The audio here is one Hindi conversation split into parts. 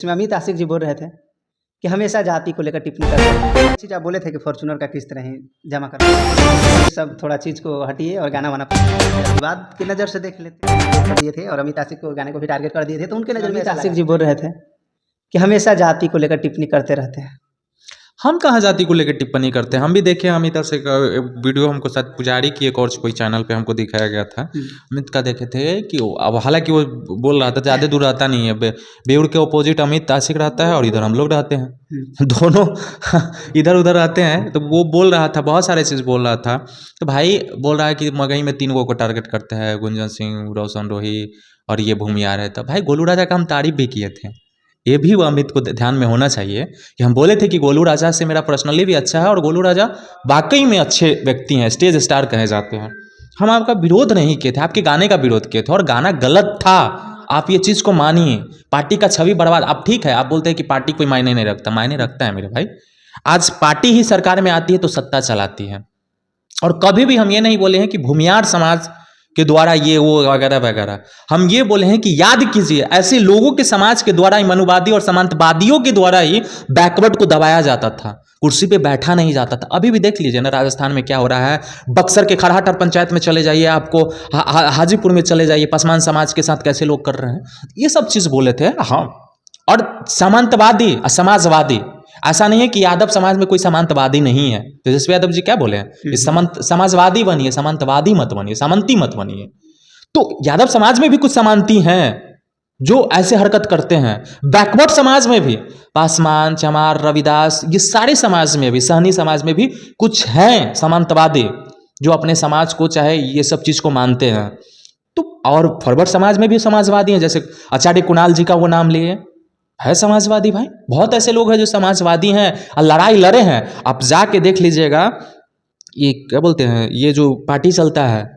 इसमें अमित आशिक जी बोल रहे थे कि हमेशा जाति को लेकर टिप्पणी करते हैं। चीज़ आप बोले थे कि फॉर्च्यूनर का किस्त नहीं जमा करना, ये सब थोड़ा चीज़ को हटिए और गाना वाना विवाद की नज़र से देख लेते हैं दिए थे और अमित आशिक को गाने को भी टारगेट कर दिए थे, तो उनके नज़र में अमित आशिक जी बोल रहे थे कि हमेशा जाति को लेकर टिप्पणी करते रहते हैं। हम कहाँ जाति को लेकर टिप्पणी करते हैं। हम भी देखे अमित से वीडियो हमको शायद पुजारी की एक और कोई चैनल पे हमको दिखाया गया था। अमित का देखे थे कि अब हालांकि वो बोल रहा था ज़्यादा दूर रहता नहीं है, बेउर के अपोजिट अमित आशिक रहता है और इधर हम लोग रहते हैं, दोनों इधर उधर रहते हैं। तो वो बोल रहा था, बहुत सारे चीज़ बोल रहा था। तो भाई बोल रहा है कि मगही में 3 को टारगेट करते हैं, गुंजन सिंह, रोशन रोही और ये भूमियार है। तो भाई गोलू राजा का हम तारीफ भी किए थे। ये भी वो अमित को ध्यान में होना चाहिए कि हम बोले थे कि गोलू राजा से मेरा पर्सनली भी अच्छा है और गोलू राजा वाकई में अच्छे व्यक्ति हैं, स्टेज स्टार कहे जाते हैं। हम आपका विरोध नहीं किए थे, आपके गाने का विरोध किए थे और गाना गलत था। आप ये चीज़ को मानिए, पार्टी का छवि बर्बाद। अब ठीक है, आप बोलते हैं कि पार्टी कोई मायने नहीं रखता, मायने रखता है मेरे भाई। आज पार्टी ही सरकार में आती है तो सत्ता चलाती है। और कभी भी हम ये नहीं बोले हैं कि भूमियार समाज के द्वारा ये वो वगैरह वगैरह। हम ये बोले हैं कि याद कीजिए, ऐसे लोगों के समाज के द्वारा ही, मनुवादी और समांतवादियों के द्वारा ही बैकवर्ड को दबाया जाता था, कुर्सी पे बैठा नहीं जाता था। अभी भी देख लीजिए ना राजस्थान में क्या हो रहा है। बक्सर के खरहाटर पंचायत में चले जाइए, आपको हाजीपुर में चले जाइए, पासवान समाज के साथ कैसे लोग कर रहे हैं। ये सब चीज़ बोले थे। हाँ, और सामंतवादी समाजवादी, ऐसा नहीं है कि यादव समाज में कोई समांतवादी नहीं है। तेजस्वी यादव जी क्या बोले हैं, समाजवादी बनिए, समांतवादी मत बनिए, सामंती मत बनिए। तो यादव समाज में भी कुछ समांती हैं जो ऐसे हरकत करते हैं। बैकवर्ड समाज में भी, पासवान, चमार, रविदास, ये सारे समाज में भी, सहनी समाज में भी कुछ हैं समांतवादी जो अपने समाज को चाहे ये सब चीज़ को मानते हैं। तो और फॉरवर्ड समाज में भी समाजवादी हैं, जैसे आचार्य कुणाल जी का वो नाम लिए, है समाजवादी भाई। बहुत ऐसे लोग हैं जो समाजवादी हैं और लड़ाई लड़े हैं। आप जाके देख लीजिएगा, ये क्या बोलते हैं, ये जो पार्टी चलता है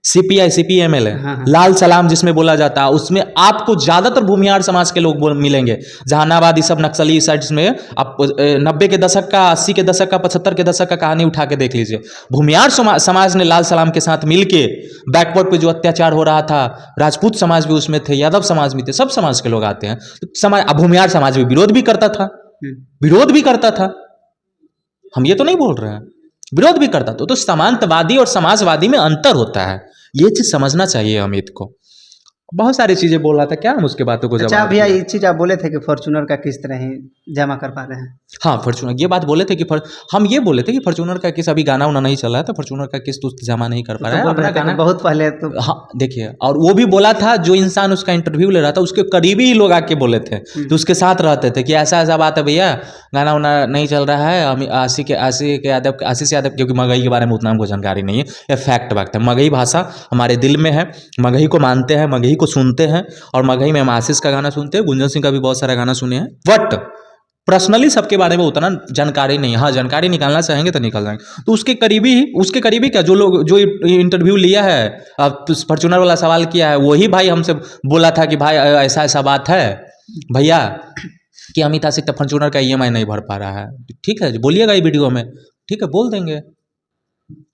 CPI CPML है, लाल सलाम जिसमें बोला जाता है, उसमें आपको ज्यादातर भूमिहार समाज के लोग मिलेंगे। जहानाबाद, सब नक्सली साइड्स में आप 90 के दशक का, 80 के दशक का, 75 के दशक का कहानी उठा के देख लीजिए। भूमिहार समाज ने लाल सलाम के साथ मिलके बैकवर्ड पे जो अत्याचार हो रहा था, राजपूत समाज भी उसमें थे, यादव समाज भी थे, सब समाज के लोग आते हैं। समाज, भूमिहार समाज भी विरोध भी करता था, विरोध भी करता था। हम ये तो नहीं बोल रहे हैं, विरोध भी करता। तो समांतवादी और समाजवादी में अंतर होता है, ये चीज समझना चाहिए अमित को। बहुत सारी चीजें बोल रहा था, क्या हम उसके बातों को अच्छा भैया, ये चीज़ आप बोले थे कि फॉर्च्यूनर का किस्त नहीं जमा कर पा रहे हैं। हाँ, फॉर्च्यूनर, ये बात बोले थे कि हम ये बोले थे कि फॉर्च्यूनर का किस्त अभी गाना उना नहीं चला है, तो फॉर्च्यूनर का किस्त जमा नहीं कर पा रहा है अपना गाना बहुत पहले। तो हाँ देखिए, और वो भी बोला था, जो इंसान उसका इंटरव्यू ले रहा था उसके करीबी ही लोग आके बोले थे, तो उसके साथ रहते थे कि ऐसा ऐसा बात है भैया, गाना उना नहीं चल रहा है। आशिष यादव, क्योंकि मगही के बारे में उतना हमको जानकारी नहीं है, ये फैक्ट बात है। मगही भाषा हमारे दिल में है, मगही को मानते हैं, मगही को सुनते हैं, और मगही में हम आशीष का गाना सुनते हैं, गुंजन सिंह का भी बहुत सारा गाना सुने हैं। बट पर्सनली सबके बारे में उतना जानकारी नहीं है। हाँ, जानकारी निकालना चाहेंगे तो निकाल जाएंगे। तो उसके करीबी क्या, जो लोग जो इंटरव्यू लिया है, फॉर्च्यूनर वाला सवाल किया है, वही भाई हमसे बोला था कि भाई ऐसा ऐसा बात है भैया कि अमित आशिक तो फॉर्च्यूनर का EMI नहीं भर पा रहा है। ठीक है, बोलिएगा ये वीडियो में, ठीक है, बोल देंगे।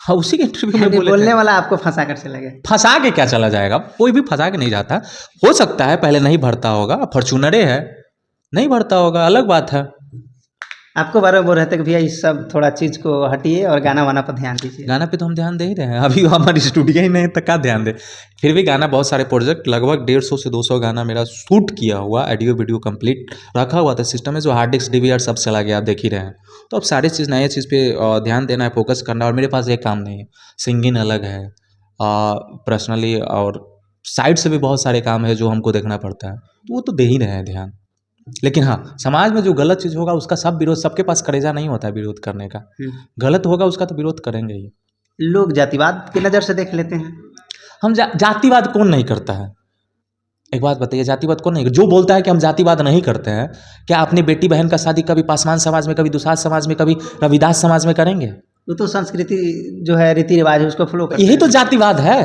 हाँ, उसी के इंटरव्यू में बोलने वाला आपको फंसा कर चला गया। फंसा के क्या चला जाएगा, कोई भी फंसा के नहीं जाता। हो सकता है पहले नहीं भरता होगा, फॉर्च्यूनरे है, नहीं भरता होगा, अलग बात है। आपको बार बार बोल रहे थे कि भैया इस सब थोड़ा चीज़ को हटिए और गाना वाना पर ध्यान दीजिए। गाना पे तो हम ध्यान दे ही रहे हैं, अभी हमारी स्टूडियो ही नहीं, तो क्या ध्यान दे। फिर भी गाना, बहुत सारे प्रोजेक्ट, लगभग 150 से 200 गाना मेरा शूट किया हुआ, ऑडियो वीडियो कंप्लीट रखा हुआ था सिस्टम में, जो हार्ड डिस्क DVR सब चला गया, आप देख ही रहे हैं। तो अब सारी चीज़, नई चीज़ पे ध्यान देना है, फोकस करना है। और मेरे पास एक काम नहीं है, सिंगिंग अलग है, पर्सनली और साइड से भी बहुत सारे काम है जो हमको देखना पड़ता है, तो वो तो दे ही रहे हैं ध्यान। लेकिन हाँ, समाज में जो गलत चीज़ होगा उसका सब विरोध, सबके पास करेजा नहीं होता है विरोध करने का। गलत होगा उसका तो विरोध करेंगे ही। लोग जातिवाद की नज़र से देख लेते हैं। हम जातिवाद कौन नहीं करता है, एक बात बताइए, जातिवाद कौन नहीं, जो बोलता है कि हम जातिवाद नहीं करते हैं, क्या अपनी बेटी बहन का शादी कभी पासवान समाज में, कभी दुसाध समाज में, कभी रविदास समाज में करेंगे? वो तो संस्कृति जो है, रीति रिवाज है, उसको फॉलो करते हैं। यही तो जातिवाद है,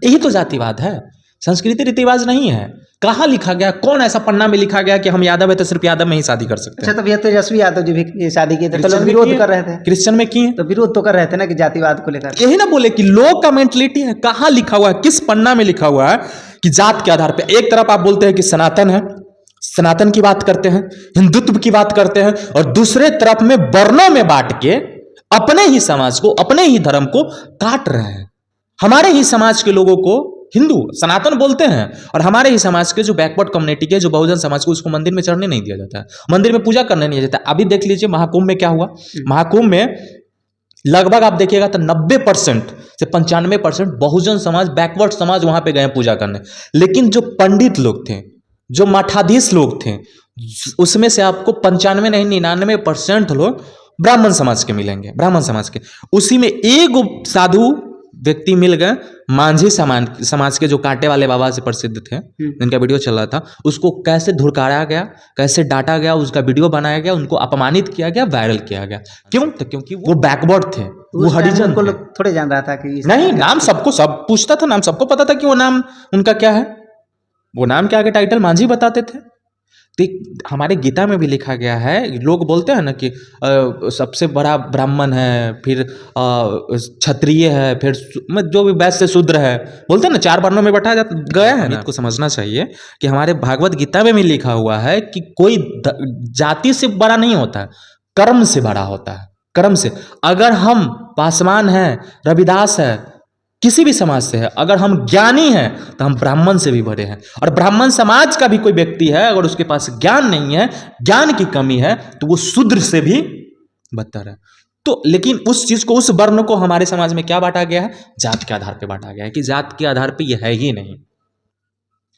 यही तो जातिवाद है। संस्कृति रीति रिवाज नहीं है। कहाँ लिखा गया, कौन ऐसा पन्ना में लिखा गया कि हम यादव है तो सिर्फ यादव में ही शादी कर सकते हैं? अच्छा, तो भैया तेजस्वी यादव जी भी शादी किए थे, तो लोग विरोध कर रहे थे। क्रिश्चियन में किए तो विरोध तो कर रहे थे ना कि जातिवाद को लेकर। यही ना बोले कि लोग का मेंटलिटी है, कहाँ लिखा हुआ है, किस पन्ना में लिखा हुआ है कि जात के आधार पे। एक तरफ आप बोलते हैं कि सनातन है, सनातन की बात करते हैं, हिंदुत्व की बात करते हैं, और दूसरे तरफ में वर्णों में बांट के अपने ही समाज को, अपने ही धर्म को काट रहे हैं। हमारे ही समाज के लोगों को हिंदू सनातन बोलते हैं, और हमारे ही समाज के जो बैकवर्ड कम्युनिटी के, जो बहुजन समाज को, उसको मंदिर में चढ़ने नहीं दिया जाता है, मंदिर में पूजा करने नहीं दिया जाता। अभी देख लीजिए महाकुंभ में क्या हुआ। महाकुंभ में लगभग आप देखिएगा तो 90% से 95% बहुजन समाज, बैकवर्ड समाज वहां पे गए पूजा करने। लेकिन जो पंडित लोग थे, जो मठाधीश लोग थे, उसमें से आपको 95 नहीं 99% लोग ब्राह्मण समाज के मिलेंगे, ब्राह्मण समाज के। उसी में एक साधु व्यक्ति मिल गए मांझी समाज के, जो कांटे वाले बाबा से प्रसिद्ध थे, जिनका वीडियो चल रहा था। उसको कैसे धुड़कारा गया, कैसे डांटा गया, उसका वीडियो बनाया गया, उनको अपमानित किया गया, वायरल किया गया। क्यों? तो क्योंकि वो बैकवर्ड थे, वो हरिजन को थे। लोग थोड़े जान रहा था कि नहीं, नाम सबको सब पूछता था, नाम सबको पता था कि वो नाम उनका क्या है, वो नाम के आगे टाइटल मांझी बताते थे। तो हमारे गीता में भी लिखा गया है, लोग बोलते हैं ना कि सबसे बड़ा ब्राह्मण है, फिर क्षत्रिय है, फिर जो भी वैश्य शूद्र है, बोलते हैं ना, 4 वर्णों में बैठा गया है ना। इसको समझना चाहिए कि हमारे भागवत गीता में भी लिखा हुआ है कि कोई जाति से बड़ा नहीं होता है, कर्म से बड़ा होता है, कर्म से। अगर हम पासवान हैं, रविदास है, किसी भी समाज से है, अगर हम ज्ञानी हैं तो हम ब्राह्मण से भी बड़े हैं। और ब्राह्मण समाज का भी कोई व्यक्ति है, अगर उसके पास ज्ञान नहीं है, ज्ञान की कमी है, तो वो शूद्र से भी बदतर है। तो लेकिन उस चीज को, उस वर्ण को हमारे समाज में क्या बांटा गया है? जात के आधार पे बांटा गया है कि जात के आधार पे ये है ही नहीं।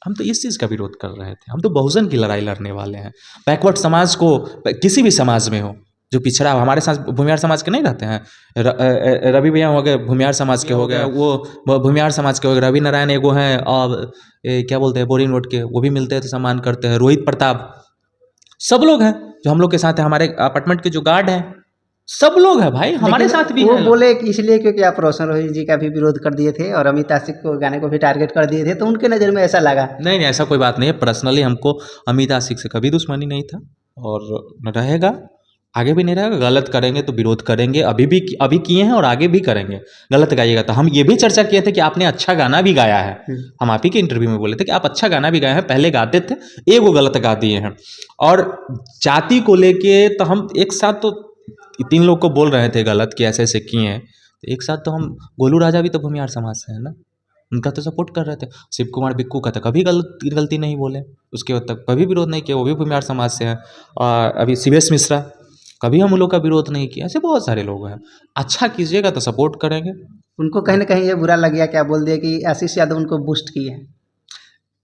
हम तो इस चीज का विरोध कर रहे थे, हम तो बहुजन की लड़ाई लड़ने वाले हैं। बैकवर्ड समाज को, किसी भी समाज में हो, जो पिछड़ा, हमारे साथ भूमिहार समाज के नहीं रहते हैं, रवि भैया हो गए भूमिहार समाज के, हो गए वो भूमिहार समाज के हो गए, रवि नारायण एगो हैं, और क्या बोलते हैं, बोरिंग रोड के, वो भी मिलते हैं तो सम्मान करते हैं, रोहित प्रताप, सब लोग हैं जो हम लोग के साथ हैं। हमारे अपार्टमेंट के जो गार्ड हैं, सब लोग हैं भाई, हमारे साथ भी वो हैं। बोले कि इसलिए क्योंकि आप रोशन रोहित जी का भी विरोध कर दिए थे और अमित आशिक को गाने को भी टारगेट कर दिए थे, तो उनके नज़र में ऐसा लगा। नहीं, ऐसा कोई बात नहीं है। पर्सनली हमको अमित आशिक से कभी दुश्मनी नहीं था, और न रहेगा, आगे भी नहीं रहेगा। गलत करेंगे तो विरोध करेंगे, अभी किए हैं और आगे भी करेंगे। गलत गाइएगा तो, हम ये भी चर्चा किए थे कि आपने अच्छा गाना भी गाया है, हम आप ही के इंटरव्यू में बोले थे कि आप अच्छा गाना भी गाए हैं, पहले गाते थे, एक वो गलत गा दिए हैं। और जाति को लेके तो हम एक साथ तो 3 लोग को बोल रहे थे गलत कि ऐसे ऐसे किए हैं, तो एक साथ तो हम, गोलू राजा भी तो भूमिहार समाज से है ना, उनका तो सपोर्ट कर रहे थे। शिव कुमार बिक्कू का तो कभी गलती नहीं बोले, उसके बाद तक कभी विरोध नहीं किया, वो भी भूमिहार समाज से है। और अभी शिवेश मिश्रा, कभी हम लोग का विरोध नहीं किया। ऐसे बहुत सारे लोग हैं, अच्छा कीजिएगा तो सपोर्ट करेंगे। उनको कहीं ना कहीं ये बुरा लग गया, क्या बोल दिया कि आशीष यादव उनको बूस्ट किए हैं।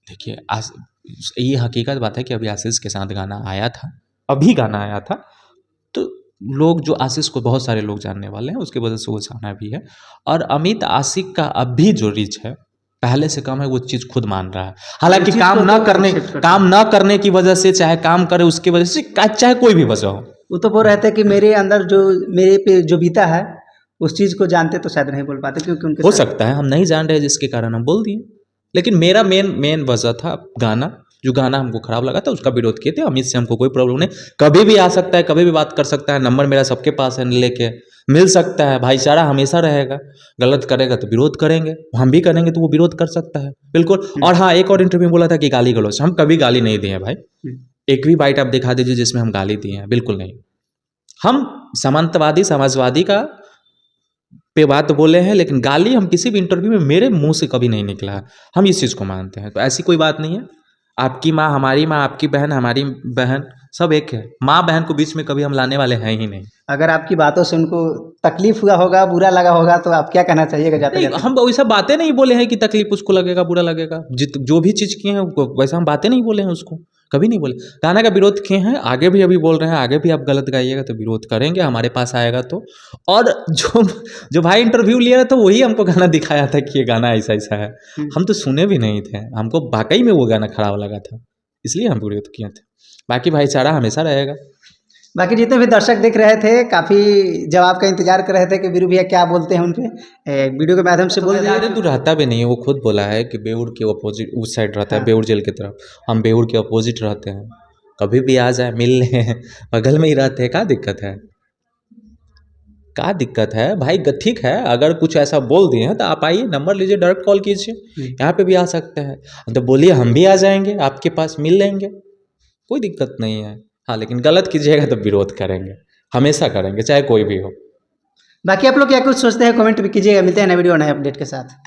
देखिए, ये हकीकत बात है कि अभी आशीष के साथ गाना आया था, अभी गाना आया था, तो लोग जो आशीष को, बहुत सारे लोग जानने वाले हैं, उसकी वजह से वो जाना भी है। और अमित आशिक का अभी जो रीच है पहले से कम है, वो चीज़ खुद मान रहा है। हालांकि काम ना करने की वजह से, चाहे काम करे उसकी वजह से, चाहे कोई भी वजह हो, वो तो बोल रहे थे कि मेरे अंदर जो, मेरे पे जो बीता है, उस चीज़ को जानते तो शायद नहीं बोल पाते, क्योंकि उनके हो सकता है हम नहीं जान रहे, जिसके कारण हम बोल दिए। लेकिन मेरा मेन वजह था गाना, जो गाना हमको खराब लगा था उसका विरोध किए थे। अमित से हमको कोई प्रॉब्लम नहीं, कभी भी आ सकता है, कभी भी बात कर सकता है, नंबर मेरा सबके पास है, लेके मिल सकता है, भाईचारा हमेशा रहेगा। गलत करेगा तो विरोध करेंगे, हम भी करेंगे तो वो विरोध कर सकता है, बिल्कुल। और हाँ, एक और इंटरव्यू में बोला था कि गाली गलौज, हम कभी गाली नहीं दिए भाई। एक भी बाइट आप दिखा दीजिए जिसमें हम गाली दिए हैं, बिल्कुल नहीं। हम सामंतवादी, समाजवादी का पे बात बोले हैं, लेकिन गाली हम किसी भी इंटरव्यू में मेरे मुंह से कभी नहीं निकला है। हम इस चीज़ को मानते हैं, तो ऐसी कोई बात नहीं है। आपकी माँ हमारी माँ, आपकी बहन हमारी बहन, सब एक है। माँ बहन को बीच में कभी हम लाने वाले हैं ही नहीं। अगर आपकी बातों से उनको तकलीफ हुआ होगा, बुरा लगा होगा, तो आप क्या कहना चाहिएगा जाते जाते? हम वैसा बातें नहीं बोले हैं कि तकलीफ उसको लगेगा, बुरा लगेगा। जो भी चीज़ किए हैं वैसा हम बातें नहीं बोले हैं, उसको कभी नहीं बोले। गाना का विरोध किए हैं, आगे भी अभी बोल रहे हैं, आगे भी आप गलत गाइएगा तो विरोध करेंगे, हमारे पास आएगा तो। और जो भाई इंटरव्यू लिया था वही हमको गाना दिखाया था कि ये गाना ऐसा ऐसा है, हम तो सुने भी नहीं थे, हमको वाकई में वो गाना खराब लगा था, इसलिए हम विरोध किए थे। बाकी भाईचारा हमेशा रहेगा। बाकी जितने भी दर्शक देख रहे थे, काफ़ी जवाब का इंतजार कर रहे थे कि वीरू भैया क्या बोलते हैं उन पे, वीडियो के माध्यम से बोल दिया। तो रहता भी नहीं है, वो खुद बोला है कि बेउर के अपोजिट उस साइड रहता है, बेउर जेल की तरफ, हम बेउर के अपोजिट रहते हैं, कभी भी आ जाए मिल लें, बगल में ही रहते हैं, क्या दिक्कत है, क्या दिक्कत है भाई? ठीक है, अगर कुछ ऐसा बोल दिए हैं तो आप आइए, नंबर लीजिए, डायरेक्ट कॉल कीजिए, यहाँ पे भी आ सकते हैं, तो बोलिए, हम भी आ जाएंगे आपके पास, मिल लेंगे। कोई दिक्कत नहीं है। हाँ, लेकिन गलत कीजिएगा तो विरोध करेंगे, हमेशा करेंगे, चाहे कोई भी हो। बाकी आप लोग क्या कुछ सोचते हैं कमेंट भी कीजिएगा। मिलते हैं नए वीडियो नए अपडेट के साथ।